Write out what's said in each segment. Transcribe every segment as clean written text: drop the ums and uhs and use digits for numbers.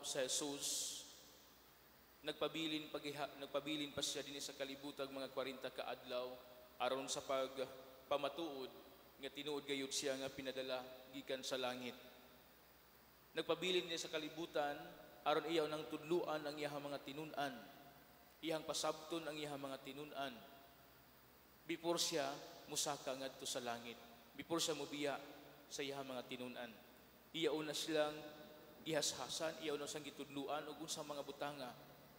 sa Jesus, nagpabilin pa siya din sa kalibutag mga 40 ka adlaw aron sa pagpamatuod nga tinuod gayud siya nga pinadala gikan sa langit. Nagpabilin niya sa kalibutan aron iyaw nang tudluan ang iyang mga tinun-an, iyang pasabton ang iyang mga tinun-an before siya musaka ngadto sa langit, before siya mobiya sa iyang mga tinun-an. Iyaw na silang gihashasan, iyaw na siyang gitudluan ug unsang mga butanga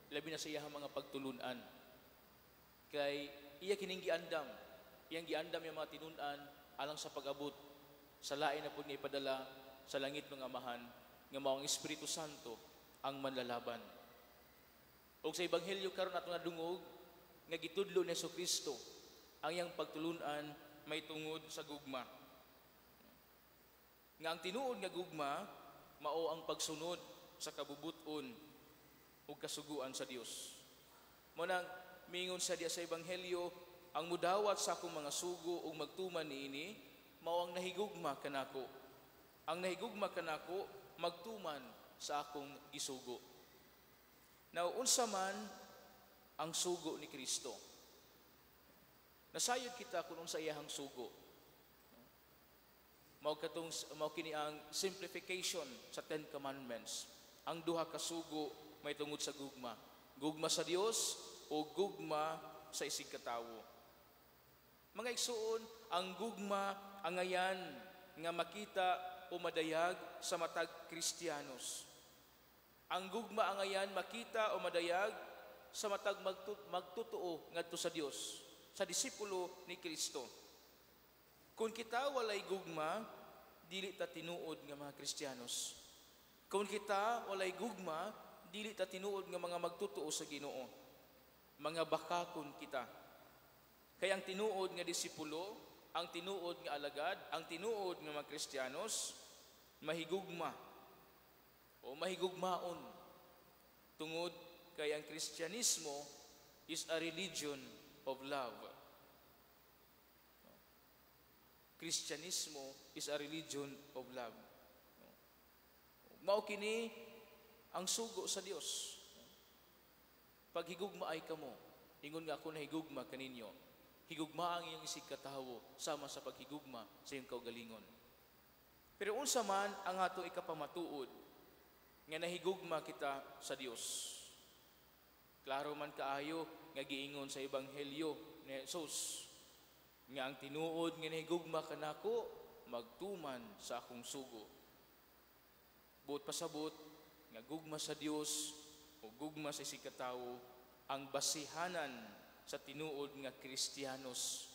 labi na sa iyang mga pagtulunan. Kay iya kining giandam, iyang giandam yung mga tinun-an alang sa pag-abot sa lain na pud nga ipadala sa langit ng Amahan nga mao ang Espiritu Santo ang manlalaban. Og sa ebanghelyo karon atong nadungog nga gitudlo ni Jesucristo ang iyang pagtulunan may tungod sa gugma. Nga ang tinuod nga gugma mao ang pagsunod sa kabubuton ug kasuguan sa Dios. Mo nang mingon sa diya sa ebanghelyo, ang mudawat sa akong mga sugo ug magtuman niini mao ang nahigugma kanako. Ang nahigugma kanako magtuman sa akong gisugo. Now unsa man ang sugo ni Kristo? Nasayod kita kung unsa iyahang sugo. Mao kini ang simplification sa 10 Commandments. Ang duha ka sugo may tungod sa gugma. Gugma sa Dios o gugma sa isig katawo. Mga igsuon, ang gugma angayan nga makita o madayag sa matag Kristiyanos. Ang gugma angayan makita o madayag sa matag magtutuo ngadto sa Dios, sa disipulo ni Kristo. Kung kita walay gugma, dili ta tinuod nga mga Kristiyanos. Kung kita walay gugma, dili ta tinuod nga mga magtutuo sa Ginoo. Mga bakakon kita. Kaya ang tinuod nga disipulo, ang tinuod nga alagad, ang tinuod nga mga Kristiyanos, mahigugma o mahigugmaon. Tungod kay ang Kristyanismo is a religion of love. Kristyanismo is a religion of love. Mao kini ang sugo sa Dios. Pag higugma ay kamo, ingon nga ako na higugma kaninyo. Higugma ang iyong isig katawo sama sa paghigugma sa iyong kaugalingon. Pero unsa man ang ato ikapamatuod nga nahigugma kita sa Dios. Klaro man kaayo nga giingon sa ebanghelyo ni Jesus nga ang tinuod nga nahigugma kanako magtuman sa akong sugo. Buot pasabot nga gugma sa Dios o gugma sa isig katawo ang basihanan sa tinuod nga Kristiyanos.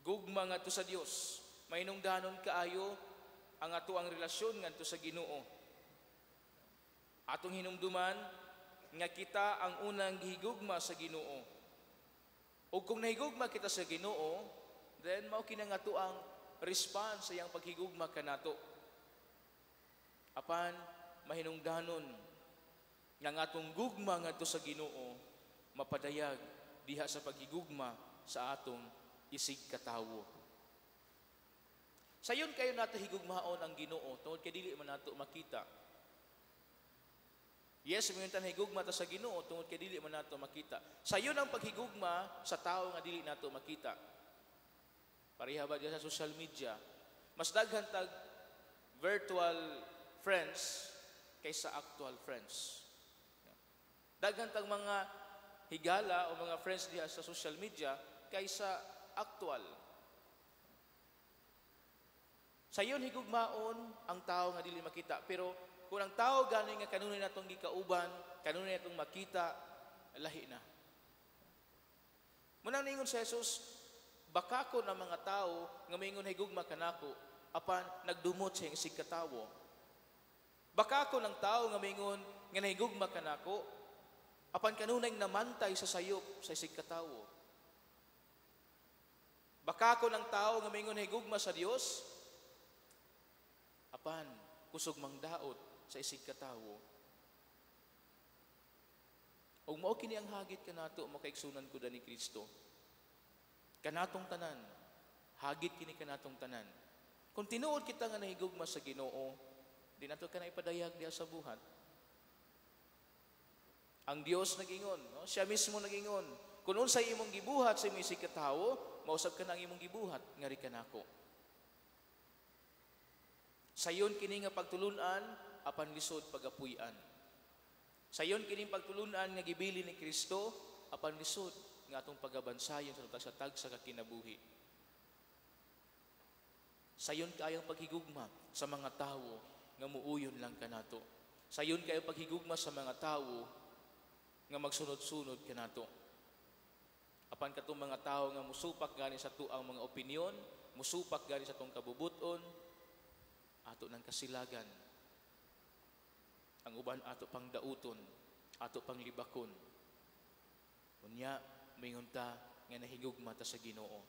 Gugma ngadto sa Dios, mainungdanon kaayo ang ato ang relasyon ngadto sa Ginoo. Atong hinumduman nga kita ang unang gihigugma sa Ginoo. O kung nahigugma kita sa Ginoo, then mao kini nga ato ang response sa iyang paghigugma kanato. Apan mahinungdanon nga atong gugma ngadto sa Ginoo mapadayag diha sa paghigugma sa atong isig katawo. Sayon kayo nato higugmaon ang Ginoo tungod kay dili man nato makita. Yes, mingon higugma ta sa Ginoo tungod kay dili man nato makita. Sayon ang paghigugma sa tawo nga dili nato makita. Pareha ba diha sa social media? Mas daghan tag virtual friends kaysa actual friends. Daghan tag mga higala o mga friends diha sa social media kaysa actual. Sayon higugmaon ang tao nga dili makita, pero kung ang tao gani nga kanunay natong gikauban, kanunay natong makita, lahi na. Munang ningon sa Jesus, bakako ng mga tao nga maingon higugma kanako apan nagdumot sa isig katawo. Bakako ng tao nga maingon nga nahigugma kanako apan kanunay namantay sa sayop sa isig katawo. Bakako ng tao nga maingon higugma sa Dios apan kusog mangdaot sa isig katawo. Og mao kini ang hagit kanato makaigsunan ko ni Kristo. Kanatong tanan, hagit kini kanatong tanan. Kung tinuod kita nga nahigugma sa Ginoo, di nato ka na ipadayag diha sa buhat. Ang Dios nagingon, no? Siya mismo nagingon. Kung unsay imong gibuhat sa imong isig katawo, mausab ka na ang imong gibuhat ngari kanako. Sayon kini nga pagtulunan apan lisod pagapuy-an. Sayon kini pagtulunan nga gibili ni Kristo apan lisod nga atong pagabansayon sa tag sa kakinabuhi. Sayon kayong paghigugma sa mga tawo nga muuyon lang kanato. Sayon kayong paghigugma sa mga tawo nga magsunod-sunod kanato. Apan katong mga tawo nga musupak gani sa tuang mga opinyon, musupak gani sa tong kabubuton, ato nang kasilagan. Ang uban ato pang dauton, ato pang libakon. Unya, mingon ta nga nahigugma ta sa Ginoo.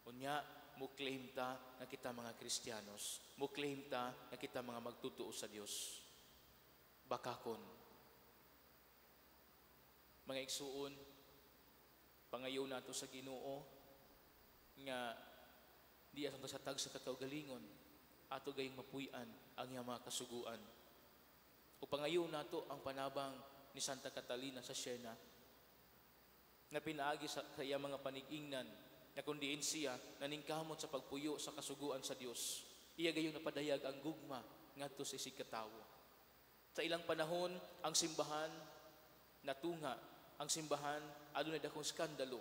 Unya, mo-claim ta nga kita mga Kristiyanos. Mo-claim ta nga kita mga magtutuo sa Dios. Bakakon. Mga igsuon, pangayo nato sa Ginoo nga di ato sa tag sa kakaugalingon, ato gayong mapuy-an ang iyang mga kasuguan. O pangayo nato ang panabang ni Santa Catalina sa Siena na pinaagi sa iyang mga panigingnan na kundi siya naningkamot sa pagpuyo sa kasuguan sa Dios. Iya gayong napadayag ang gugma ngadto sa isig katawo. Sa ilang panahon, ang simbahan natunga, ang simbahan adunay dakong skandalo.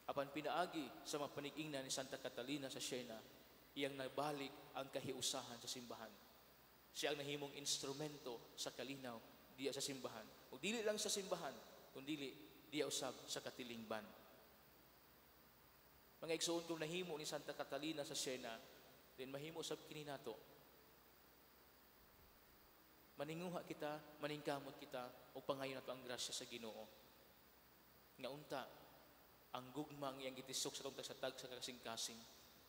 Apan pinaagi sa mga panigingnan ni Santa Catalina sa Siena, iyang nabalik ang kahiusahan sa simbahan. Siya ang nahimong instrumento sa kalinaw diya sa simbahan. O dili lang sa simbahan, kundi diya usab sa katilingban. Mga igsoon kung nahimo ni Santa Catalina sa Siena, din mahimo usab kini nato. Maninguha kita, maningkamot kita, o pangayon nato ang grasya sa Ginoo. Nga unta, ang gugmang iyang gitisok sa tong tag sa kasing-kasing,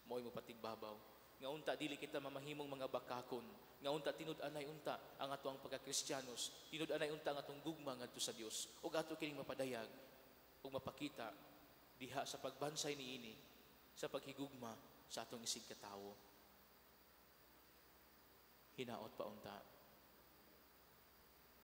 mo'y mapatigbabaw. Nga unta, dili kita mamahimong mga bakakon. Nga unta, tinud-anay unta ang ato ang pagka-Kristiyanos. Tinud-anay unta ang atong gugma ngadto sa Dios. O ato kining mapadayag, o mapakita, diha sa pagbansay niini, sa paghigugma sa atong isig katawo. Hinaot pa unta.